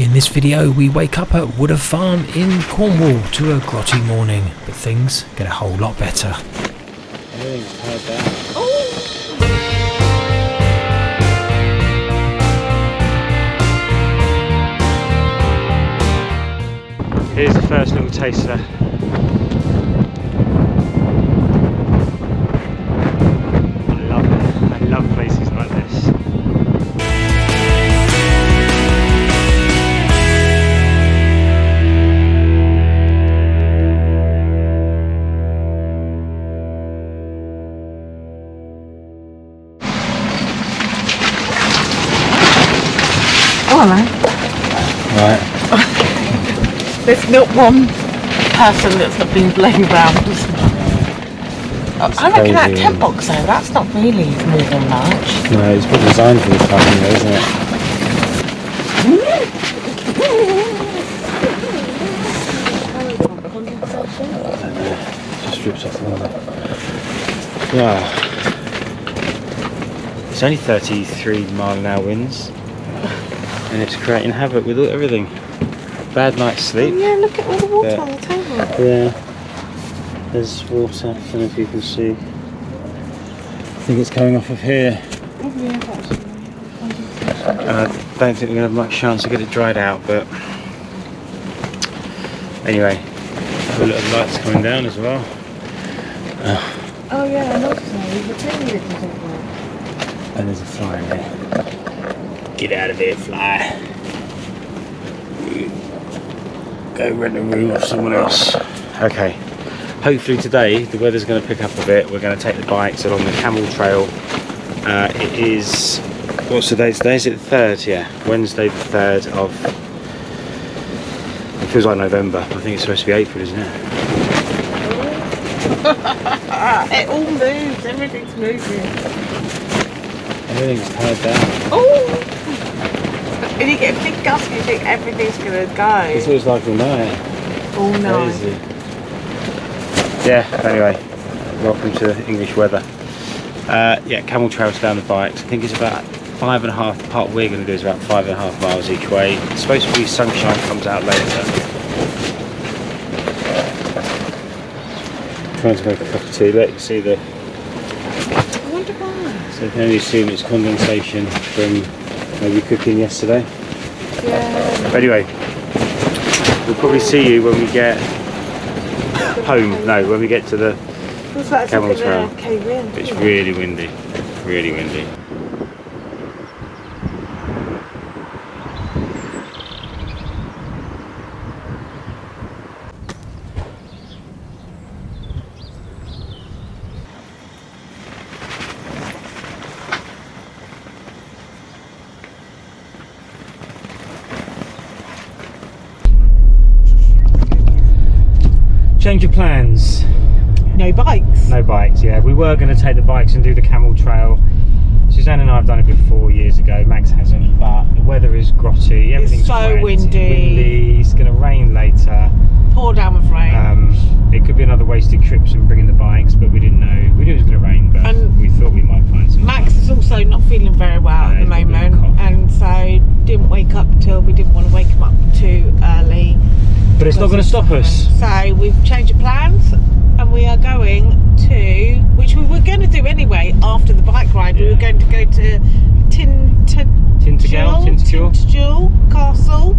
In this video we wake up at Woodham Farm in Cornwall to a grotty morning, but things get a whole lot better. Everything's tied down. Here's the first little taster. I love places like this. Oh, hello. Right. There's not one person that's not been laying around. I reckon that tent box though, that's not really more than much. No, it's been designed for this time anyway, isn't it? Just drips off the water. Wow. It's only 33-mile-an-hour winds. And it's creating havoc with everything. Bad night's sleep. Oh, yeah, look at all the water on the table. Yeah, there's water. I don't know if you can see. I think it's coming off of here. Oh, yeah, And I don't think we're going to have much chance to get it dried out, but anyway, the little lights coming down as well. Oh yeah, I noticed that. There's a tiny little thing there. And there's a fly in there. Get out of here, fly. Go rent a room off someone else. Okay, hopefully today the weather's going to pick up a bit. We're going to take the bikes along the camel trail. It is, what's the date today? Is it the 3rd? Yeah, Wednesday the 3rd of, it feels like November. I think it's supposed to be April, isn't it? It all moves, everything's moving. Everything's tied down. Oh! And you get a big gust and you think everything's going to go. This looks like all night. All night. Crazy. Yeah, anyway, welcome to English weather. Yeah, camel trails down the bikes. I think it's about 5.5, the part we're going to do is about 5.5 miles each way. It's supposed to be sunshine, comes out later. Trying to make a cup of tea, let you see the... I wonder why. So you can only assume it's condensation from maybe cooking yesterday. Yeah. But anyway, we'll probably see you when we get home. No, when we get to the camel trail. It's really windy, really windy. Change of plans. No bikes. No bikes, yeah. We were going to take the bikes and do the camel trail. Suzanne and I have done it before years ago. Max hasn't, but the weather is grotty. Everything's It's so wet, windy. It's going to rain later. Pour down with rain. It could be another wasted trip from bringing the bikes, but we didn't know. We knew it was going to rain, but we thought we might find some. Max is also not feeling very well at the moment, and so didn't wake up till we didn't want to wake him up too early. But it's not going to stop us. So we've changed of plans and we are going to, which we were going to do anyway after the bike ride. Yeah. We were going to go to Tintagel Castle.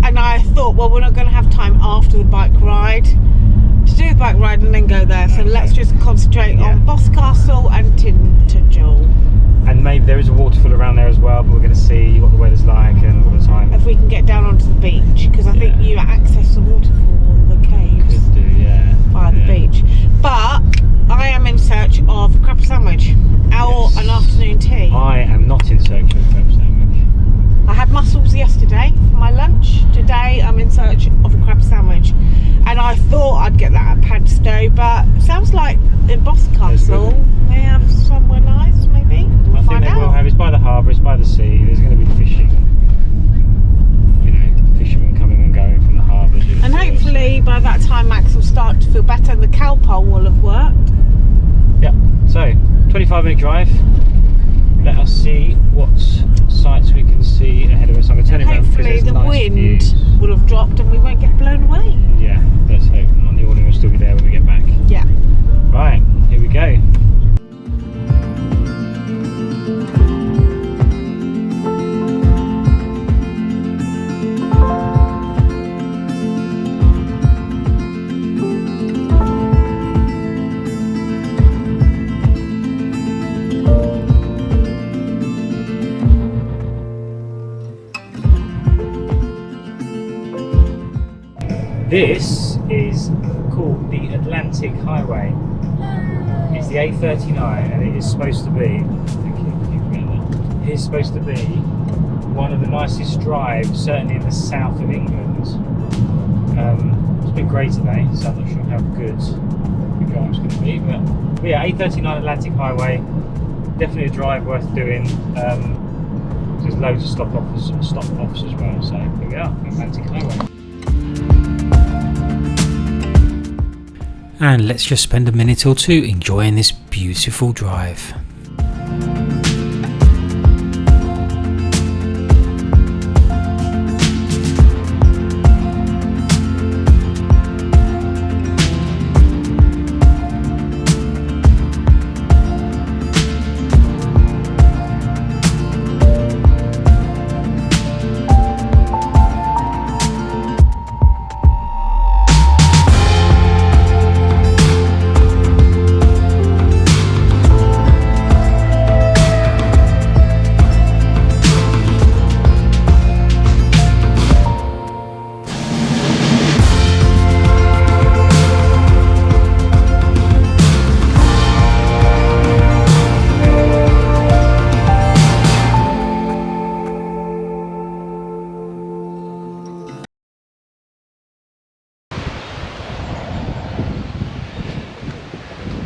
And I thought, well, we're not going to have time after the bike ride to do the bike ride and then go there. So let's just concentrate on Boscastle and Tintagel. And maybe there is a waterfall around there as well, but we're going to see what the weather's like and what the time. If we can get down onto the beach, because I think you access the waterfall, the caves, could do, yeah, via the beach. But I am in search of a crab sandwich or an afternoon tea. I am not in search of a crab sandwich. I had mussels yesterday for my lunch. Today I'm in search of a crab sandwich. And I thought I'd get that at Padstow, but it sounds like in Boscastle they have somewhere nice, maybe. I think they will have. It's by the harbour, it's by the sea. There's going to be fishing. You know, fishermen coming and going from the harbour. And hopefully by that time Max will start to feel better and the cow pole will have worked. Yeah, so 25-minute drive. Let us see what wind will have dropped and we won't get blown away. Yeah, let's hope. And the awning will still be there when we get back. Yeah. Right, here we go. This is called the Atlantic Highway. It's the A39 and it is supposed to be, it's supposed to be one of the nicest drives, certainly in the south of England. It's been grey today, so I'm not sure how good the drive's going to be, but yeah, A39 Atlantic Highway, definitely a drive worth doing. There's loads of stop offs as well, so here we are, Atlantic Highway. And let's just spend a minute or two enjoying this beautiful drive.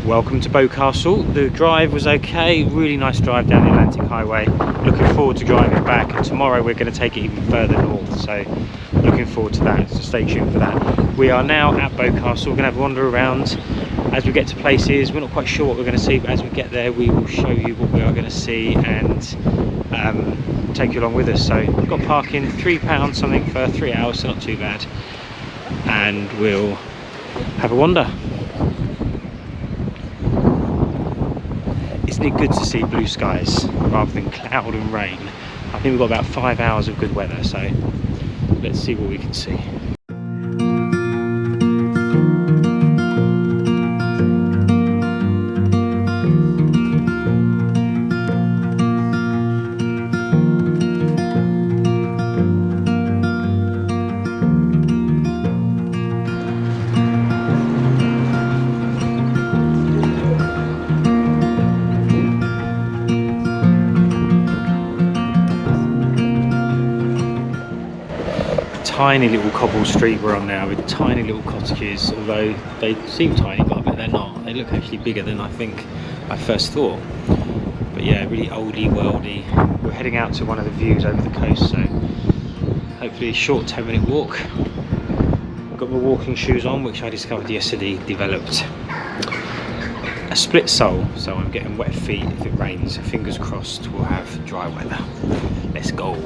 Welcome to Boscastle. The drive was okay, really nice drive down the Atlantic Highway. Looking forward to driving back, and tomorrow we're going to take it even further north, so looking forward to that, so stay tuned for that. We are now at Boscastle. We're going to have a wander around as we get to places. We're not quite sure what we're going to see, but as we get there we will show you what we are going to see and take you along with us. So we've got parking, £3 something for 3 hours, so not too bad, and we'll have a wander. Isn't it good to see blue skies rather than cloud and rain? I think we've got about 5 hours of good weather, so let's see what we can see. Tiny little cobble street we're on now with tiny little cottages, although they seem tiny, but I bet they're not. They look actually bigger than I think I first thought. But yeah, really oldie worldy. We're heading out to one of the views over the coast, so hopefully a short 10-minute walk. I've got my walking shoes on, which I discovered yesterday developed a split sole, so I'm getting wet feet if it rains. Fingers crossed we'll have dry weather. Let's go.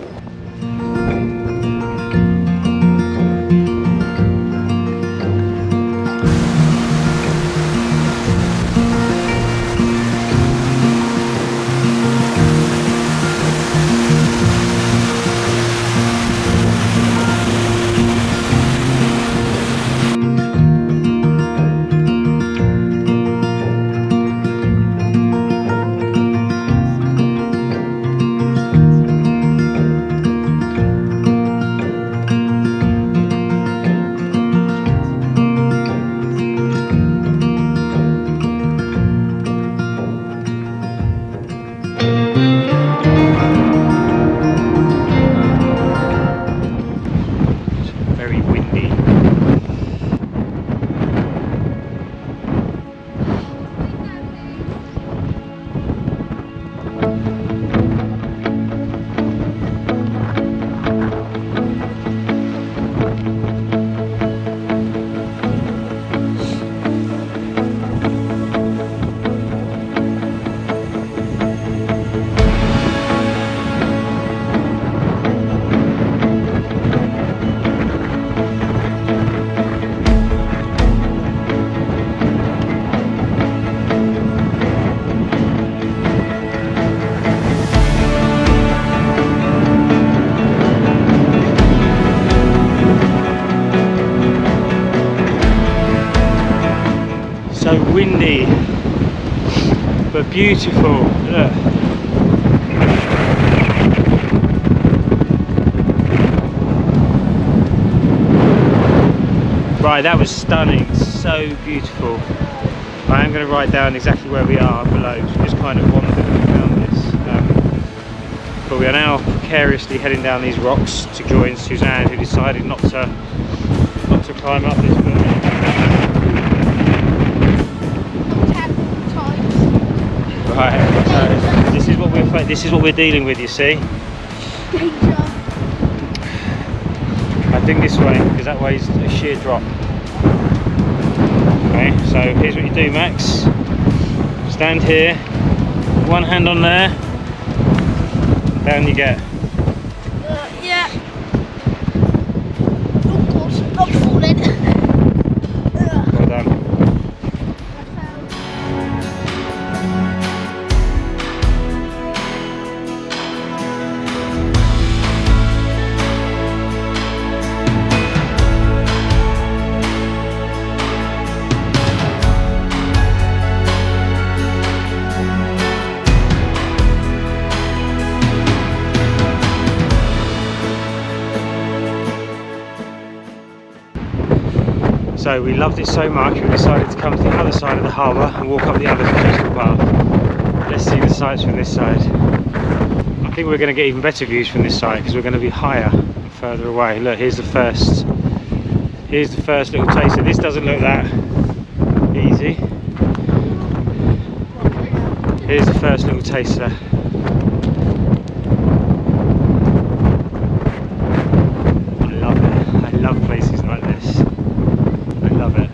windy, but beautiful. Look. Right, that was stunning, so beautiful. I am going to write down exactly where we are below, so just kind of wandered and found this. But we are now precariously heading down these rocks to join Suzanne, who decided not to climb up this bit. Right, so this is what we're dealing with, you see. Danger. I think this way, because that way is a sheer drop. Okay, so here's what you do, Max. Stand here, one hand on there, down you get. Yeah. Oh gosh, I'm not falling. Well done. So we loved it so much we decided to come to the other side of the harbour and walk up the other coastal path. Let's see the sights from this side. I think we're going to get even better views from this side because we're going to be higher and further away. Look, here's the first little taster. This doesn't look that easy. Here's the first little taster. I love it. I love places like this. Love it.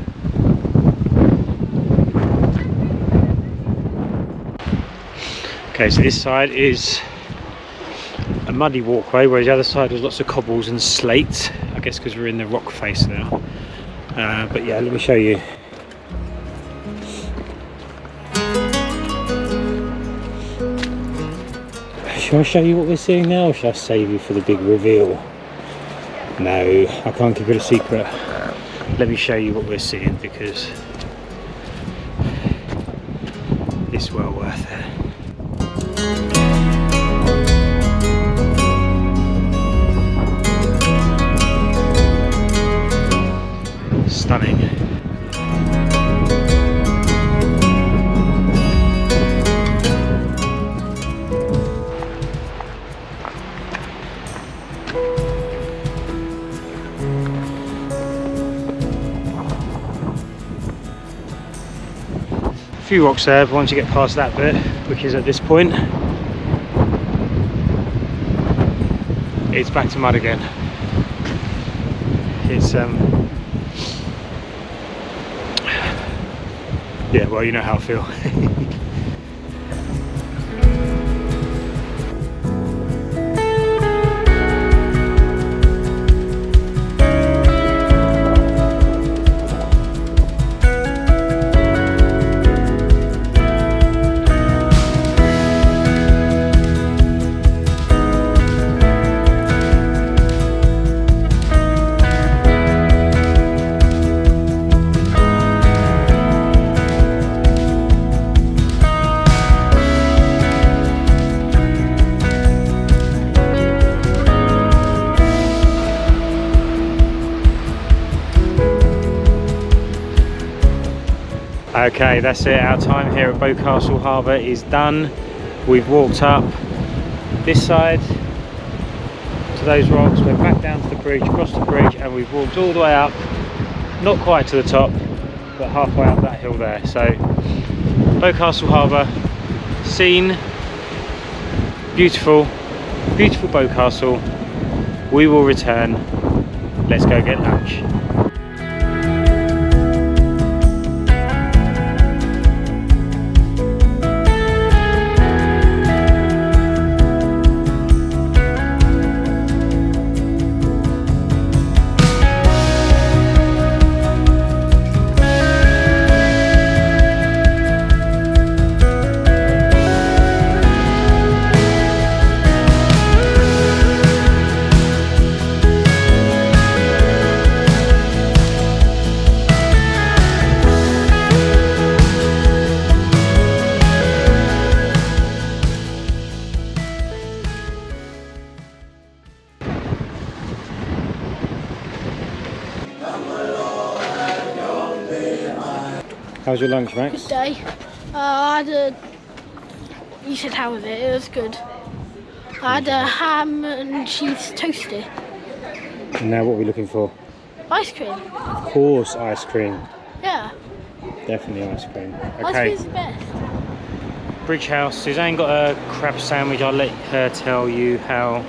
Okay, so this side is a muddy walkway, whereas the other side was lots of cobbles and slate. I guess because we're in the rock face now. But yeah, let me show you. Shall I show you what we're seeing now, or shall I save you for the big reveal? No, I can't keep it a secret. Let me show you what we're seeing because it's well worth it. Stunning. A few rocks there, but once you get past that bit, which is at this point, it's back to mud again. It's yeah, well, you know how I feel. Okay, that's it. Our time here at Boscastle Harbour is done. We've walked up this side to those rocks, we're back down to the bridge, across the bridge, and we've walked all the way up, not quite to the top, but halfway up that hill there. So, Boscastle Harbour, scene, beautiful, beautiful Boscastle. We will return. Let's go get lunch. How was your lunch, Max? Good day. I had a... You said how was it? It was good. I had a ham and cheese toasty. And now what are we looking for? Ice cream. Of course, ice cream. Yeah. Definitely ice cream. Ice Okay. cream's the best. Bridge House. Suzanne got a crab sandwich. I'll let her tell you how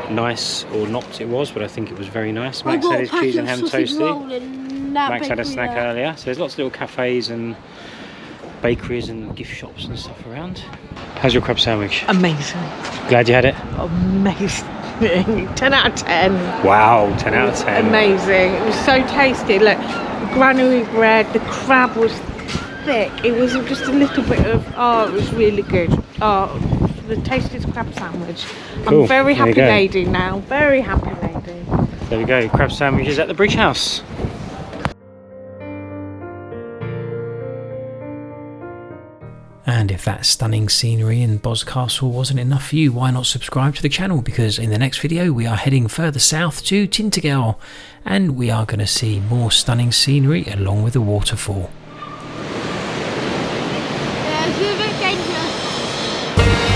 nice or not it was, but I think it was very nice. Max had his cheese and ham toasty. Max had a snack earlier. So there's lots of little cafes and bakeries and gift shops and stuff around. How's your crab sandwich? Amazing. Glad you had it? Amazing. 10 out of 10. Wow, 10 out of 10. Amazing. It was so tasty. Look, granary bread, the crab was thick. It wasn't just a little bit of, it was really good. The tastiest crab sandwich. Cool. I'm very There you happy go. lady now. Very happy lady. There we go, crab sandwiches at the Bridge House. And if that stunning scenery in Boscastle wasn't enough for you, why not subscribe to the channel? Because in the next video we are heading further south to Tintagel, and we are going to see more stunning scenery along with a waterfall. Yeah, it's a bit dangerous.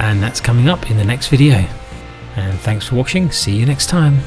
And that's coming up in the next video. And thanks for watching, see you next time.